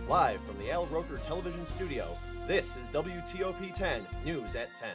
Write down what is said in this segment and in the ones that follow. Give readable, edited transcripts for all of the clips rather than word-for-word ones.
Live from the Al Roker Television Studio, this is WTOP 10 News at 10.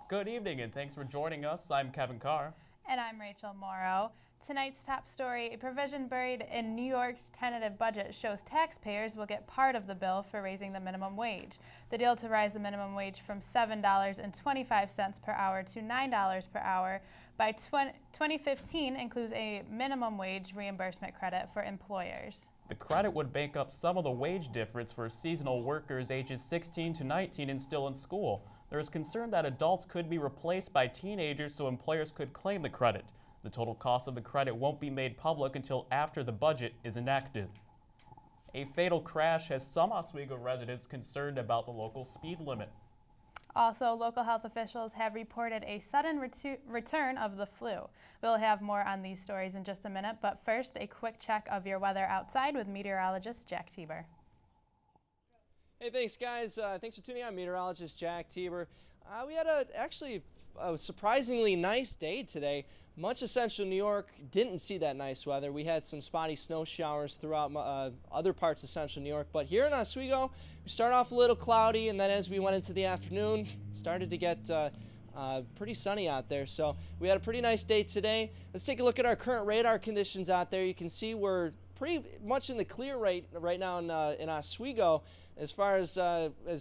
Good evening and thanks for joining us. I'm Kevin Carr. And I'm Rachel Morrow. Tonight's top story, a provision buried in New York's tentative budget shows taxpayers will get part of the bill for raising the minimum wage. The deal to rise the minimum wage from $7.25 per hour to $9 per hour by 2015 includes a minimum wage reimbursement credit for employers. The credit would make up some of the wage difference for seasonal workers ages 16 to 19 and still in school. There is concern that adults could be replaced by teenagers so employers could claim the credit. The total cost of the credit won't be made public until after the budget is enacted. A fatal crash has some Oswego residents concerned about the local speed limit. Also, local health officials have reported a sudden return of the flu. We'll have more on these stories in just a minute, but first, a quick check of your weather outside with meteorologist Jack Tieber. Hey, thanks guys. Thanks for tuning in. I'm meteorologist Jack Tieber. We had actually a surprisingly nice day today. Much of central New York didn't see that nice weather. We had some spotty snow showers throughout other parts of central New York, but here in Oswego, we started off a little cloudy, and then as we went into the afternoon, started to get pretty sunny out there. So we had a pretty nice day today. Let's take a look at our current radar conditions out there. You can see we're pretty much in the clear right now in Oswego. As far as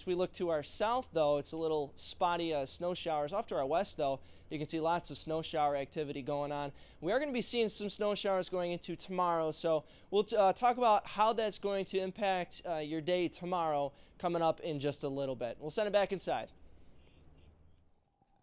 we look to our south, though, it's a little spotty snow showers. Off to our west, though, you can see lots of snow shower activity going on. We are going to be seeing some snow showers going into tomorrow, so we'll talk about how that's going to impact your day tomorrow coming up in just a little bit. We'll send it back inside.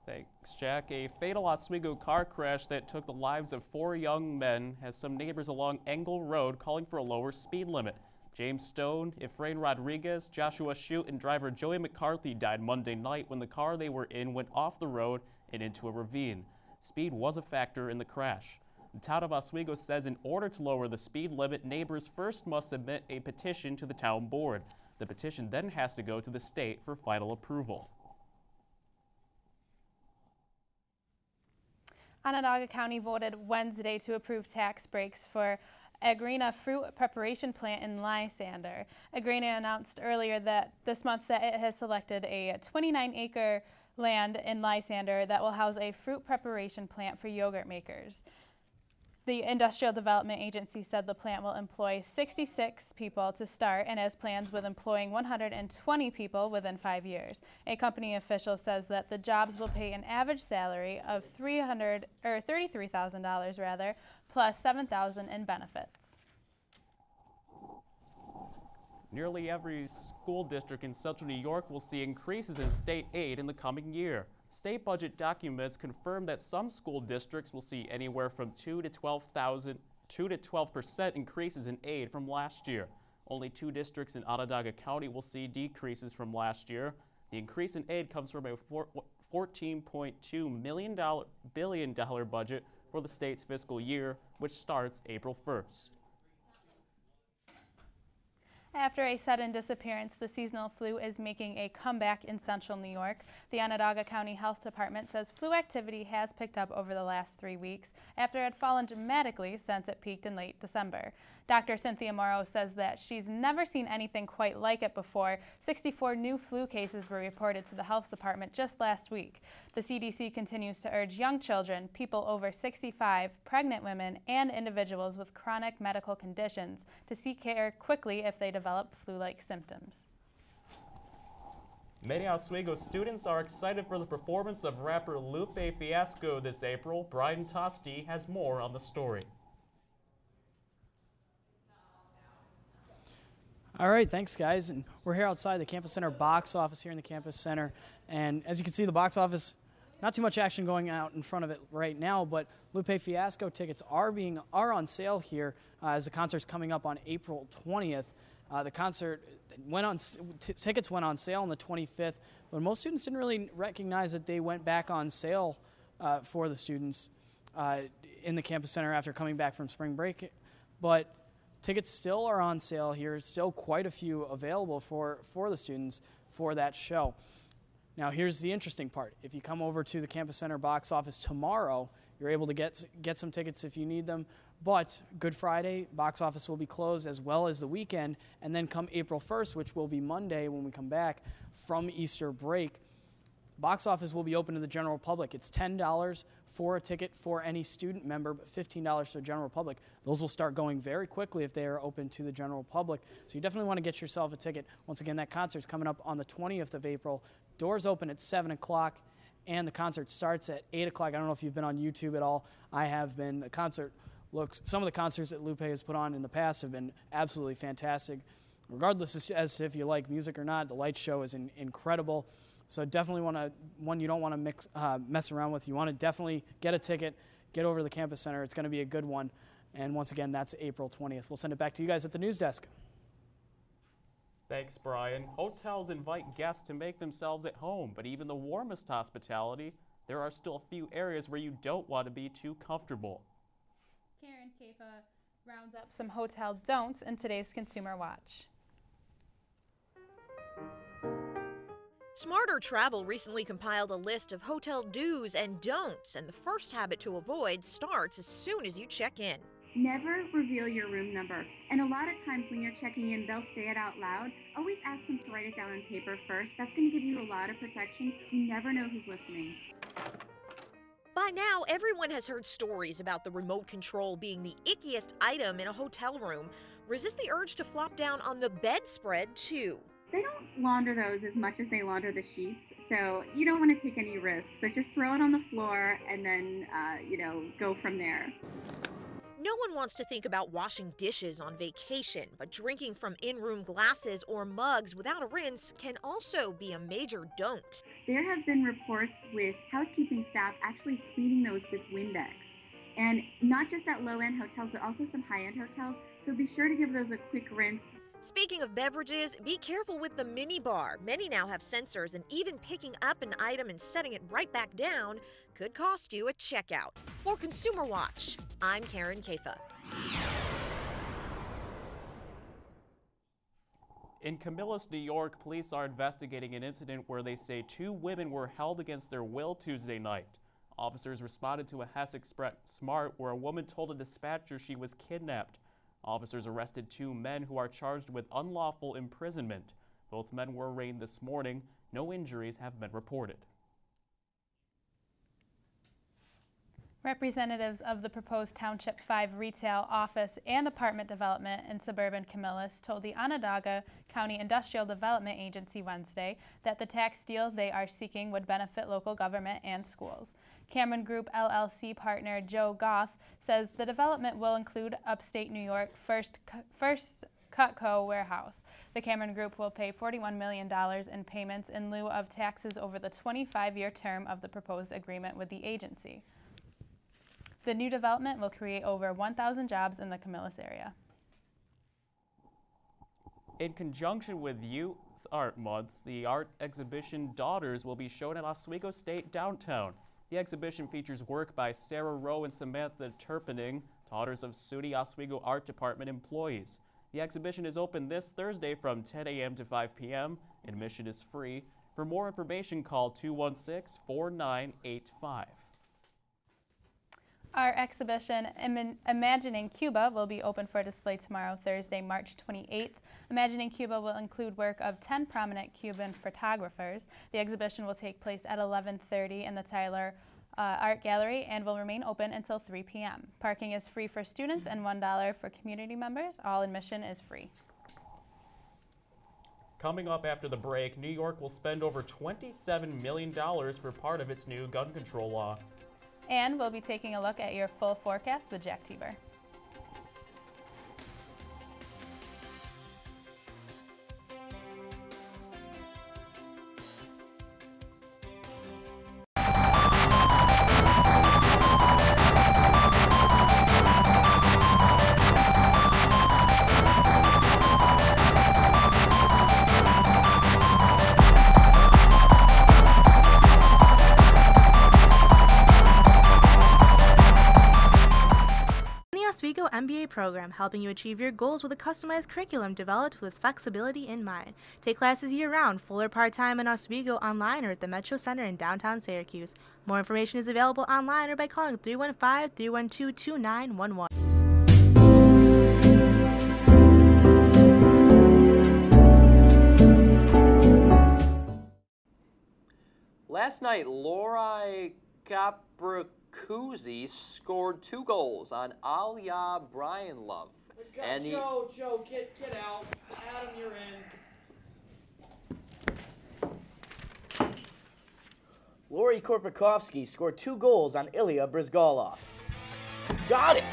Thanks, Jack. A fatal Oswego car crash that took the lives of 4 young men has some neighbors along Engle Road calling for a lower speed limit. James Stone, Efrain Rodriguez, Joshua Shute, and driver Joey McCarthy died Monday night when the car they were in went off the road and into a ravine. Speed was a factor in the crash. The town of Oswego says in order to lower the speed limit, neighbors first must submit a petition to the town board. The petition then has to go to the state for final approval. Onondaga County voted Wednesday to approve tax breaks for Agrena fruit preparation plant in Lysander. Agrena announced earlier that this month that it has selected a 29-acre land in Lysander that will house a fruit preparation plant for yogurt makers. The Industrial Development Agency said the plant will employ 66 people to start and has plans with employing 120 people within 5 years. A company official says that the jobs will pay an average salary of $33,000 rather, plus $7,000 in benefits. Nearly every school district in central New York will see increases in state aid in the coming year. State budget documents confirm that some school districts will see anywhere from 2 to 12% increases in aid from last year. Only 2 districts in Onondaga County will see decreases from last year. The increase in aid comes from a $14.2 billion budget for the state's fiscal year, which starts April 1st. After a sudden disappearance, the seasonal flu is making a comeback in central New York. The Onondaga County Health Department says flu activity has picked up over the last 3 weeks after it had fallen dramatically since it peaked in late December. Dr. Cynthia Morrow says that she's never seen anything quite like it before. 64 new flu cases were reported to the health department just last week. The CDC continues to urge young children, people over 65, pregnant women, and individuals with chronic medical conditions to seek care quickly if they develop flu-like symptoms. Many Oswego students are excited for the performance of rapper Lupe Fiasco this April. Brian Tosti has more on the story. All right, thanks guys. And we're here outside the Campus Center box office here in the Campus Center. And as you can see, the box office, not too much action going out in front of it right now, but Lupe Fiasco tickets are on sale here as the concert's coming up on April 20th. The concert tickets went on sale on the 25th, but most students didn't really recognize that they went back on sale for the students in the Campus Center after coming back from spring break. But tickets still are on sale here, still quite a few available for the students for that show. Now here's the interesting part. If you come over to the Campus Center box office tomorrow, you're able to get some tickets if you need them. But Good Friday, box office will be closed, as well as the weekend, and then come April 1st, which will be Monday when we come back from Easter break, box office will be open to the general public. It's $10 for a ticket for any student member, but $15 for the general public. Those will start going very quickly if they are open to the general public. So you definitely want to get yourself a ticket. Once again, that concert's coming up on the 20th of April. Doors open at 7 o'clock, and the concert starts at 8 o'clock. I don't know if you've been on YouTube at all. I have been. The concert some of the concerts that Lupe has put on in the past have been absolutely fantastic. Regardless as if you like music or not, the light show is incredible. So definitely one you don't want to mess around with. You want to definitely get a ticket, get over to the Campus Center. It's going to be a good one. And once again, that's April 20th. We'll send it back to you guys at the news desk. Thanks, Brian. Hotels invite guests to make themselves at home, but even the warmest hospitality, there are still a few areas where you don't want to be too comfortable. Karen Kafa rounds up some hotel don'ts in today's Consumer Watch. Smarter Travel recently compiled a list of hotel do's and don'ts, and the first habit to avoid starts as soon as you check in. Never reveal your room number. And a lot of times when you're checking in, they'll say it out loud. Always ask them to write it down on paper first. That's going to give you a lot of protection. You never know who's listening. By now, everyone has heard stories about the remote control being the ickiest item in a hotel room. Resist the urge to flop down on the bedspread, too. They don't launder those as much as they launder the sheets, so you don't want to take any risks. So just throw it on the floor and then, go from there. No one wants to think about washing dishes on vacation, but drinking from in-room glasses or mugs without a rinse can also be a major don't. There have been reports with housekeeping staff actually cleaning those with Windex. And not just at low-end hotels, but also some high-end hotels, so be sure to give those a quick rinse. Speaking of beverages, be careful with the mini bar. Many now have sensors, and even picking up an item and setting it right back down could cost you a checkout. For Consumer Watch, I'm Karen Kafa. In Camillus, New York, police are investigating an incident where they say 2 women were held against their will Tuesday night. Officers responded to a Hess Express Smart where a woman told a dispatcher she was kidnapped. Officers arrested 2 men who are charged with unlawful imprisonment. Both men were arraigned this morning. No injuries have been reported. Representatives of the proposed Township 5 retail, office, and apartment development in suburban Camillus told the Onondaga County Industrial Development Agency Wednesday that the tax deal they are seeking would benefit local government and schools. Cameron Group LLC partner Joe Goff says the development will include upstate New York First Cutco warehouse. The Cameron Group will pay $41 million in payments in lieu of taxes over the 25-year term of the proposed agreement with the agency. The new development will create over 1,000 jobs in the Camillus area. In conjunction with Youth Art Month, the art exhibition Daughters will be shown at Oswego State downtown. The exhibition features work by Sarah Rowe and Samantha Turpening, daughters of SUNY Oswego Art Department employees. The exhibition is open this Thursday from 10 a.m. to 5 p.m. Admission is free. For more information, call 216-4985. Our exhibition, Imagining Cuba, will be open for display tomorrow, Thursday, March 28th. Imagining Cuba will include work of 10 prominent Cuban photographers. The exhibition will take place at 11:30 in the Tyler Art Gallery and will remain open until 3 p.m. Parking is free for students and $1 for community members. All admission is free. Coming up after the break, New York will spend over $27 million for part of its new gun control law. And we'll be taking a look at your full forecast with Jack Tieber. Oswego MBA program, helping you achieve your goals with a customized curriculum developed with flexibility in mind. Take classes year-round, full or part-time in Oswego, online or at the Metro Center in downtown Syracuse. More information is available online or by calling 315-312-2911. Last night, Lori Capricuzzi scored 2 goals on Aliyah Brianlove. And Joe, get out. Adam, you're in. Lori Korpakovsky scored 2 goals on Ilya Brizgalov. Got it!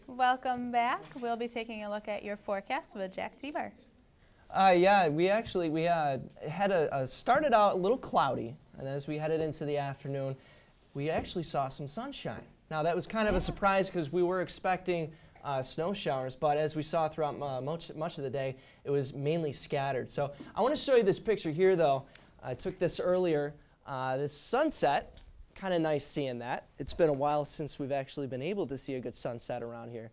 Welcome back. We'll be taking a look at your forecast with Jack Teber. Yeah, we started out a little cloudy, and as we headed into the afternoon, we actually saw some sunshine. Now that was kind of a surprise because we were expecting snow showers, but as we saw throughout much of the day, it was mainly scattered. So I want to show you this picture here, though. I took this earlier. This sunset. Kind of nice seeing that. It's been a while since we've actually been able to see a good sunset around here.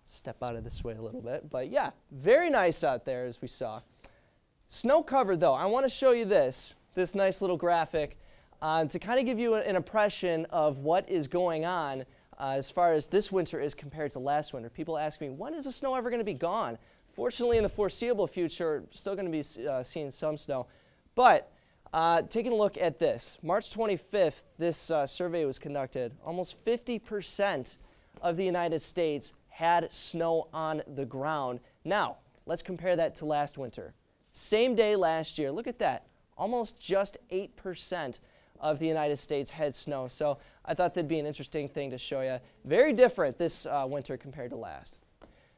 Step out of this way a little bit. But yeah, very nice out there as we saw. Snow covered though. I want to show you this nice little graphic to kind of give you an impression of what is going on as far as this winter is compared to last winter. People ask me, when is the snow ever going to be gone? Fortunately, in the foreseeable future, still going to be seeing some snow. But taking a look at this, March 25th, this survey was conducted. Almost 50% of the United States had snow on the ground. Now, let's compare that to last winter. Same day last year, look at that. Almost just 8% of the United States had snow. So I thought that'd be an interesting thing to show you. Very different this winter compared to last.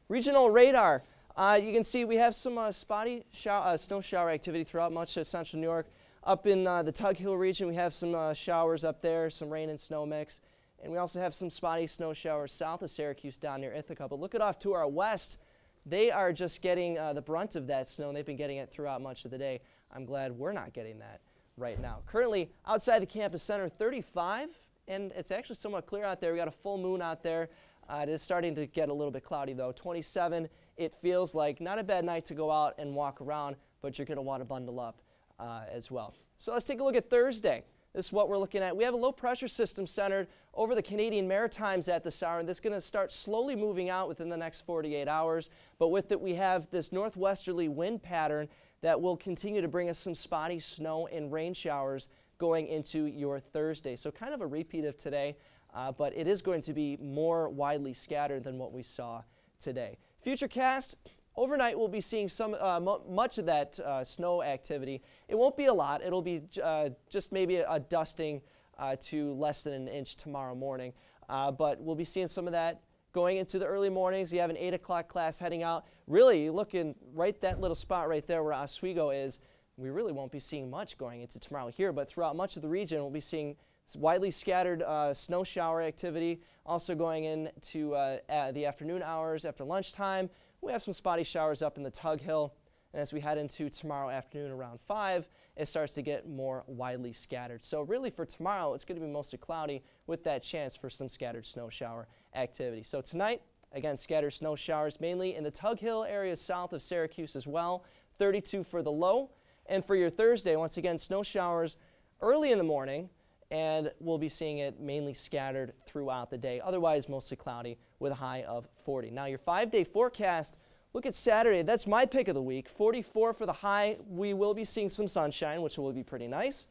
Regional radar. You can see we have some spotty snow shower activity throughout much of central New York. Up in the Tug Hill region, we have some showers up there, some rain and snow mix. And we also have some spotty snow showers south of Syracuse down near Ithaca. But look it off to our west. They are just getting the brunt of that snow, and they've been getting it throughout much of the day. I'm glad we're not getting that right now. Currently, outside the campus center, 35, and it's actually somewhat clear out there. We got a full moon out there. It is starting to get a little bit cloudy, though. 27, it feels like not a bad night to go out and walk around, but you're going to want to bundle up as well. So let's take a look at Thursday. This is what we're looking at. We have a low pressure system centered over the Canadian Maritimes at this hour, and that's going to start slowly moving out within the next 48 hours. But with it, we have this northwesterly wind pattern that will continue to bring us some spotty snow and rain showers going into your Thursday. So kind of a repeat of today, but it is going to be more widely scattered than what we saw today. Futurecast. Overnight, we'll be seeing some much of that snow activity. It won't be a lot. It'll be just maybe a dusting to less than an inch tomorrow morning. But we'll be seeing some of that going into the early mornings. You have an 8 o'clock class heading out. Really, you're looking right that little spot right there where Oswego is. We really won't be seeing much going into tomorrow here, but throughout much of the region, we'll be seeing widely scattered snow shower activity. Also going into the afternoon hours after lunchtime. We have some spotty showers up in the Tug Hill, and as we head into tomorrow afternoon around 5, it starts to get more widely scattered. So really for tomorrow, it's going to be mostly cloudy with that chance for some scattered snow shower activity. So tonight, again, scattered snow showers mainly in the Tug Hill area south of Syracuse as well, 32 for the low. And for your Thursday, once again, snow showers early in the morning, and we'll be seeing it mainly scattered throughout the day. Otherwise, mostly cloudy with a high of 40. Now, your 5-day forecast, look at Saturday. That's my pick of the week. 44 for the high. We will be seeing some sunshine, which will be pretty nice.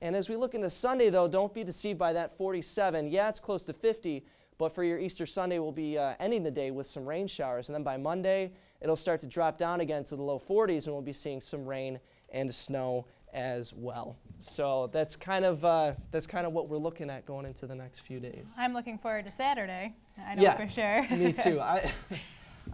And as we look into Sunday, though, don't be deceived by that 47. Yeah, it's close to 50, but for your Easter Sunday, we'll be ending the day with some rain showers. And then by Monday, it'll start to drop down again to the low 40s, and we'll be seeing some rain and snow as well. So that's kind of what we're looking at going into the next few days. I'm looking forward to Saturday. I know for sure. Me too.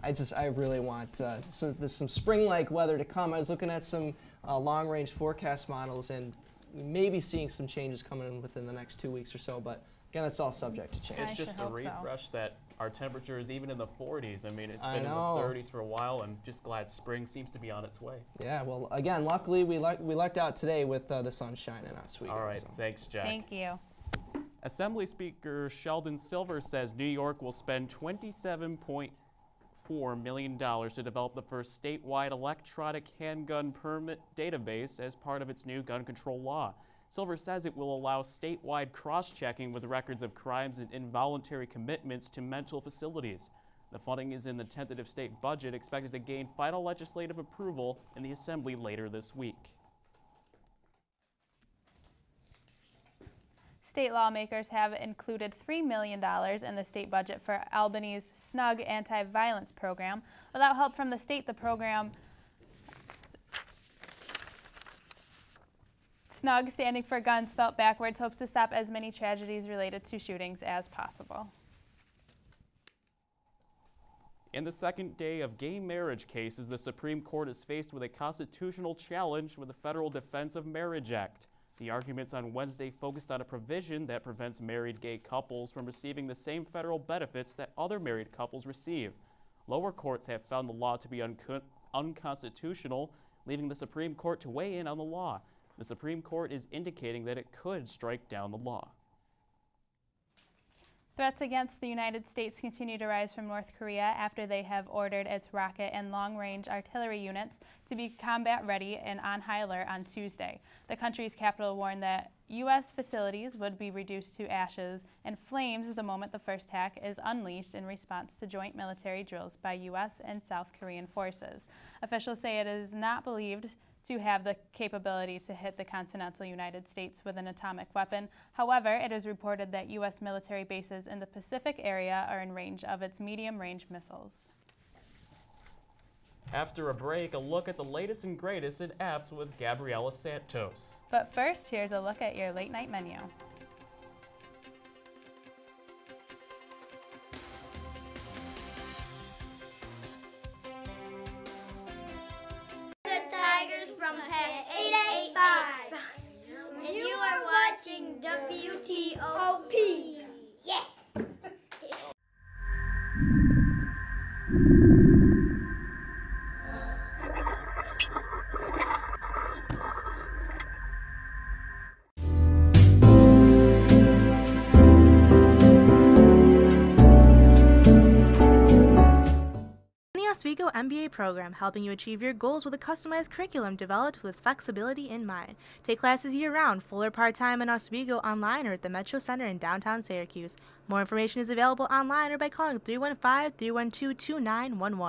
I really want some spring-like weather to come. I was looking at some long-range forecast models and maybe seeing some changes coming in within the next 2 weeks or so, but again, it's all subject to change. It's just a refresh that our temperature is even in the 40s. I mean, it's been in the 30s for a while, and just glad spring seems to be on its way. Yeah, well, again, luckily we lucked out today with the sunshine in Oswego. All right, thanks, Jack. Thank you. Assembly Speaker Sheldon Silver says New York will spend $27.4 million to develop the first statewide electronic handgun permit database as part of its new gun control law. Silver says it will allow statewide cross-checking with records of crimes and involuntary commitments to mental facilities. The funding is in the tentative state budget, expected to gain final legislative approval in the Assembly later this week. State lawmakers have included $3 million in the state budget for Albany's SNUG anti-violence program. Without help from the state, the program SNUG, standing for gun spelt backwards, hopes to stop as many tragedies related to shootings as possible. In the second day of gay marriage cases, the Supreme Court is faced with a constitutional challenge with the Federal Defense of Marriage Act. The arguments on Wednesday focused on a provision that prevents married gay couples from receiving the same federal benefits that other married couples receive. Lower courts have found the law to be unconstitutional, leaving the Supreme Court to weigh in on the law. The Supreme Court is indicating that it could strike down the law. Threats against the United States continue to rise from North Korea after they have ordered its rocket and long-range artillery units to be combat-ready and on high alert on Tuesday. The country's capital warned that U.S. facilities would be reduced to ashes and flames the moment the first attack is unleashed in response to joint military drills by U.S. and South Korean forces. Officials say it is not believed to have the capability to hit the continental United States with an atomic weapon. However, it is reported that U.S. military bases in the Pacific area are in range of its medium-range missiles. After a break, a look at the latest and greatest in apps with Gabriela Santos. But first, here's a look at your late-night menu. From Pet 885, and you are watching WTOP. Yeah. Oswego MBA program, helping you achieve your goals with a customized curriculum developed with flexibility in mind. Take classes year-round, full or part-time in Oswego, online or at the Metro Center in downtown Syracuse. More information is available online or by calling 315-312-2911.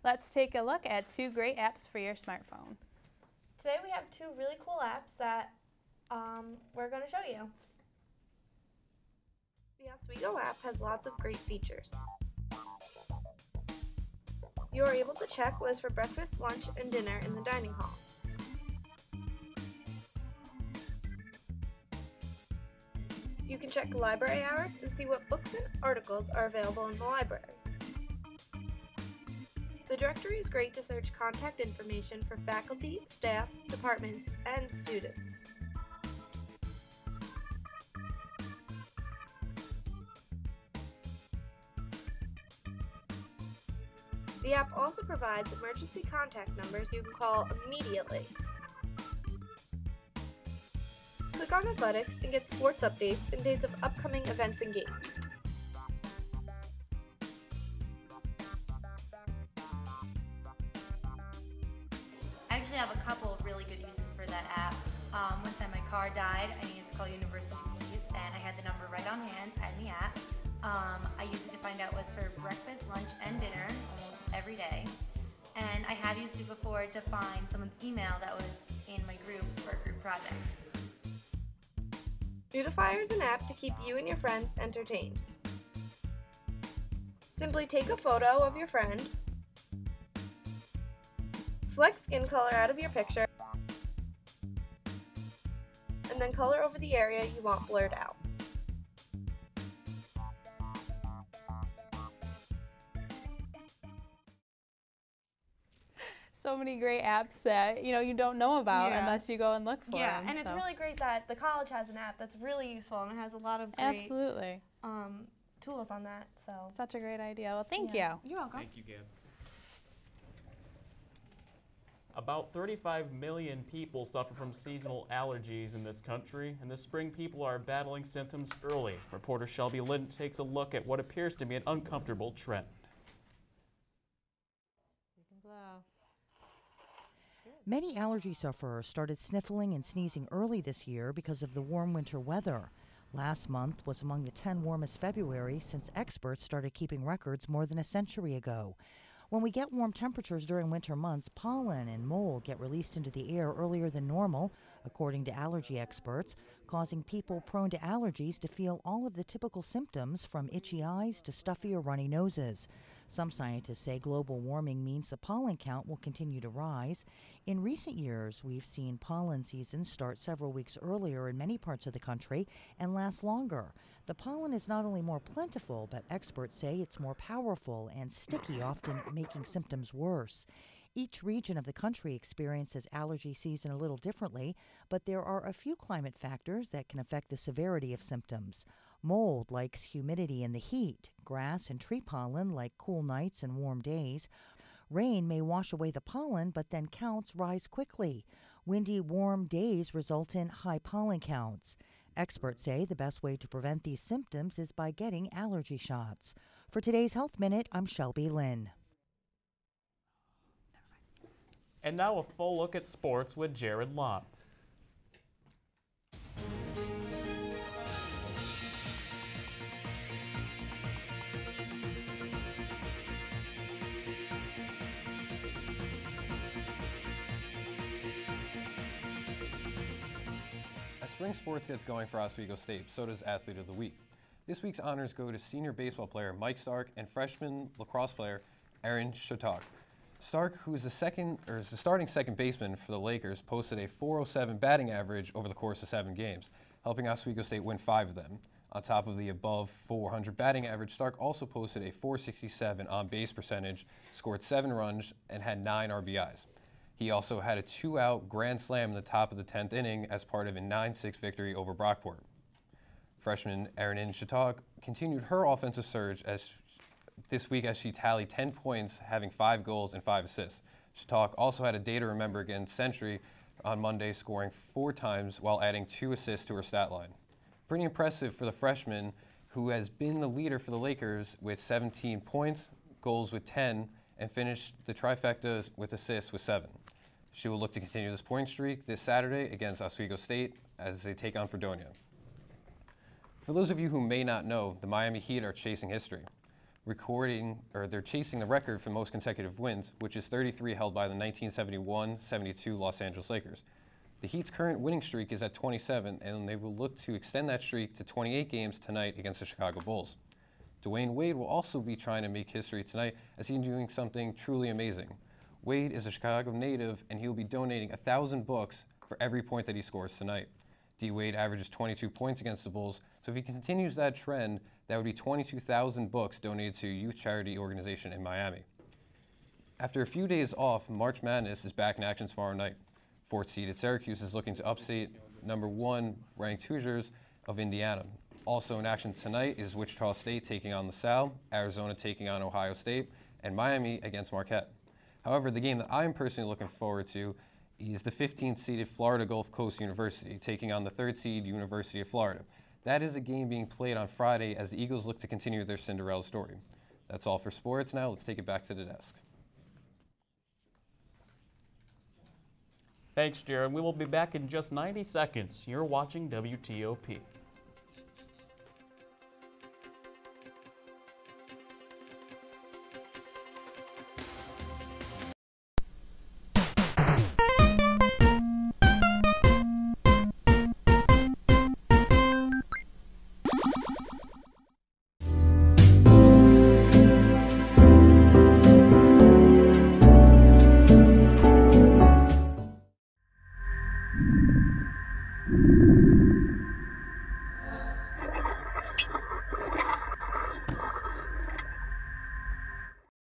Let's take a look at 2 great apps for your smartphone. Today we have 2 really cool apps that we're going to show you. The Oswego app has lots of great features. You are able to check what is for breakfast, lunch, and dinner in the dining hall. You can check library hours and see what books and articles are available in the library. The directory is great to search contact information for faculty, staff, departments, and students. The app also provides emergency contact numbers you can call immediately. Click on Athletics and get sports updates and dates of upcoming events and games. I actually have a couple of really good uses for that app. One time my car died, I needed to call University Keys, and I had the number right on hand in the app. I use it to find out what's for breakfast, lunch, and dinner almost every day. And I have used it before to find someone's email that was in my group for a group project. Beautifier is an app to keep you and your friends entertained. Simply take a photo of your friend, select skin color out of your picture, and then color over the area you want blurred out. So many great apps that you don't know about unless you go and look for them. Yeah, and it's really great that the college has an app that's really useful and it has a lot of great tools on that. So such a great idea. Well, thank you. You're welcome. Thank you, Gab. About 35 million people suffer from seasonal allergies in this country, and this spring people are battling symptoms early. Reporter Shelby Lynn takes a look at what appears to be an uncomfortable trend. Many allergy sufferers started sniffling and sneezing early this year because of the warm winter weather. Last month was among the 10 warmest February since experts started keeping records more than a century ago. When we get warm temperatures during winter months, pollen and mold get released into the air earlier than normal, according to allergy experts, causing people prone to allergies to feel all of the typical symptoms from itchy eyes to stuffy or runny noses. Some scientists say global warming means the pollen count will continue to rise. In recent years, we've seen pollen seasons start several weeks earlier in many parts of the country and last longer. The pollen is not only more plentiful, but experts say it's more powerful and sticky, often making symptoms worse. Each region of the country experiences allergy season a little differently, but there are a few climate factors that can affect the severity of symptoms. Mold likes humidity and the heat. Grass and tree pollen like cool nights and warm days. Rain may wash away the pollen, but then counts rise quickly. Windy, warm days result in high pollen counts. Experts say the best way to prevent these symptoms is by getting allergy shots. For today's Health Minute, I'm Shelby Lynn. And now a full look at sports with Jared Lopp. As spring sports gets going for Oswego State, so does Athlete of the Week. This week's honors go to senior baseball player Mike Stark and freshman lacrosse player Aaron Shattuck. Stark, who is the starting second baseman for the Lakers, posted a .407 batting average over the course of 7 games, helping Oswego State win 5 of them. On top of the above .400 batting average, Stark also posted a .467 on-base percentage, scored 7 runs, and had 9 RBIs. He also had a 2-out grand slam in the top of the 10th inning as part of a 9-6 victory over Brockport. Freshman Erin Shattuck continued her offensive surge this week as she tallied 10 points, having 5 goals and 5 assists. Shattuck also had a day to remember against Century on Monday, scoring 4 times while adding 2 assists to her stat line. Pretty impressive for the freshman, who has been the leader for the Lakers with 17 points, goals with 10, and finished the trifecta with assists with 7. She will look to continue this point streak this Saturday against Oswego State as they take on Fredonia. For those of you who may not know, the Miami Heat are chasing history. They're chasing the record for most consecutive wins, which is 33 held by the 1971-72 Los Angeles Lakers. The Heat's current winning streak is at 27, and they will look to extend that streak to 28 games tonight against the Chicago Bulls. Dwayne Wade will also be trying to make history tonight as he's doing something truly amazing. Wade is a Chicago native, and he will be donating 1,000 books for every point that he scores tonight. D. Wade averages 22 points against the Bulls, so if he continues that trend, that would be 22,000 books donated to a youth charity organization in Miami. After a few days off, March Madness is back in action tomorrow night. 4th-seeded Syracuse is looking to upset number 1 ranked Hoosiers of Indiana. Also in action tonight is Wichita State taking on LaSalle, Arizona taking on Ohio State, and Miami against Marquette. However, the game that I'm personally looking forward to is the 15th-seeded Florida Gulf Coast University taking on the 3rd-seed University of Florida. That is a game being played on Friday as the Eagles look to continue their Cinderella story. That's all for sports. Now let's take it back to the desk. Thanks, Jared. We will be back in just 90 seconds. You're watching WTOP.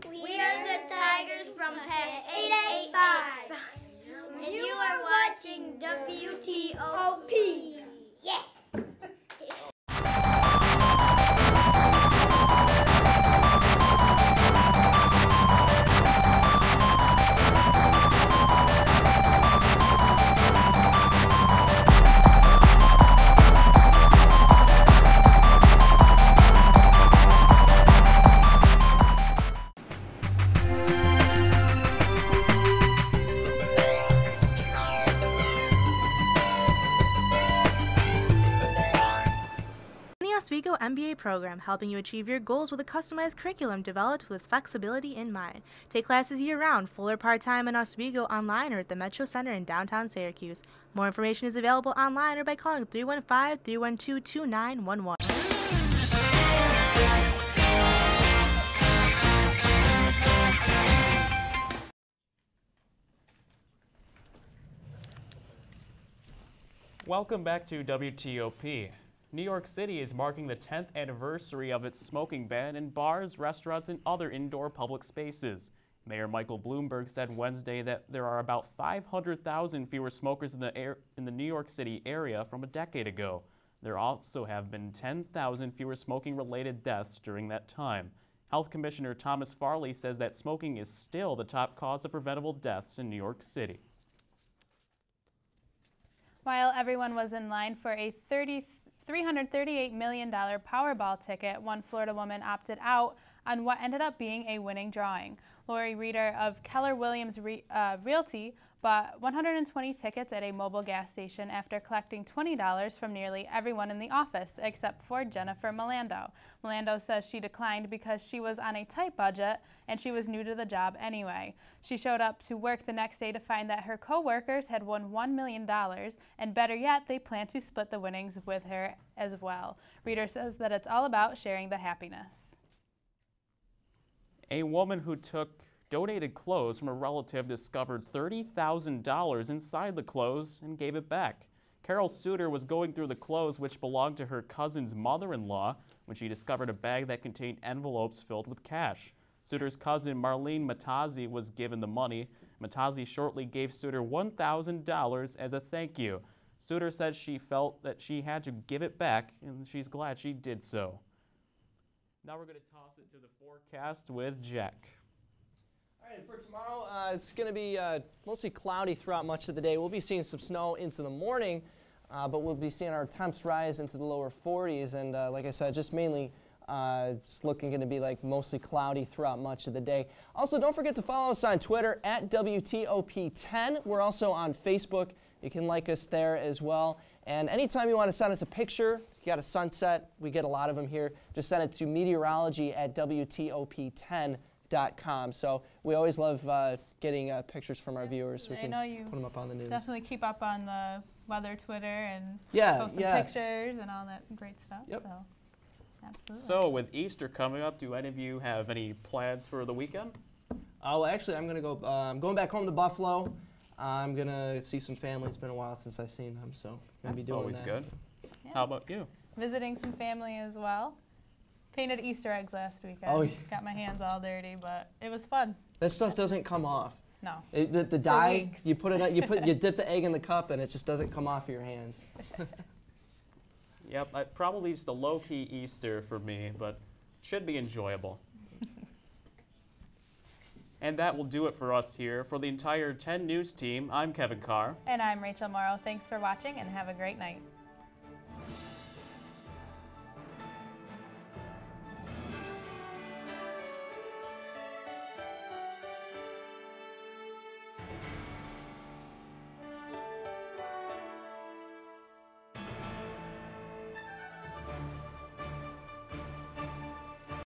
We are the Tigers from Pack 885. And you are watching WTOP. Yeah. Oswego MBA program helping you achieve your goals with a customized curriculum developed with flexibility in mind. Take classes year-round, full or part-time in Oswego online or at the Metro Center in downtown Syracuse. More information is available online or by calling 315-312-2911. Welcome back to WTOP. New York City is marking the 10th anniversary of its smoking ban in bars, restaurants, and other indoor public spaces. Mayor Michael Bloomberg said Wednesday that there are about 500,000 fewer smokers in the New York City area from a decade ago. There also have been 10,000 fewer smoking-related deaths during that time. Health Commissioner Thomas Farley says that smoking is still the top cause of preventable deaths in New York City. While everyone was in line for a $338 million Powerball ticket, one Florida woman opted out on what ended up being a winning drawing. Lori Reeder of Keller Williams Realty bought 120 tickets at a mobile gas station after collecting $20 from nearly everyone in the office, except for Jennifer Melando. Melando says she declined because she was on a tight budget and she was new to the job anyway. She showed up to work the next day to find that her co-workers had won $1 million, and better yet, they plan to split the winnings with her as well. Reeder says that it's all about sharing the happiness. A woman who donated clothes from a relative discovered $30,000 inside the clothes and gave it back. Carol Suter was going through the clothes which belonged to her cousin's mother-in-law when she discovered a bag that contained envelopes filled with cash. Suter's cousin Marlene Matazzi was given the money. Matazzi shortly gave Suter $1,000 as a thank you. Suter said she felt that she had to give it back, and she's glad she did so. Now we're going to toss it to the forecast with Jack. All right, for tomorrow, it's going to be mostly cloudy throughout much of the day. We'll be seeing some snow into the morning, but we'll be seeing our temps rise into the lower 40s. And like I said, just mainly just looking going to be like mostly cloudy throughout much of the day. Also, don't forget to follow us on Twitter at WTOP10. We're also on Facebook. You can like us there as well. And anytime you want to send us a picture, you got a sunset, we get a lot of them here, just send it to meteorology@WTOP10.com. So we always love getting pictures from our viewers. So we can put them up on the news. Definitely keep up on the weather Twitter and post some pictures and all that great stuff. Yep. So, absolutely. So with Easter coming up, do any of you have any plans for the weekend? Well, actually, I'm going to go. I'm going back home to Buffalo. I'm going to see some family. It's been a while since I've seen them, so I'm going to be doing always that. good. Yeah. How about you? Visiting some family as well. Painted Easter eggs last weekend. Oh, yeah. Got my hands all dirty, but it was fun. That stuff doesn't come off. No. The dye, you put it, you dip the egg in the cup, and it just doesn't come off your hands. Yep, probably just a low-key Easter for me, but should be enjoyable. And that will do it for us here. For the entire 10 News team, I'm Kevin Carr. And I'm Rachel Morrow. Thanks for watching and have a great night.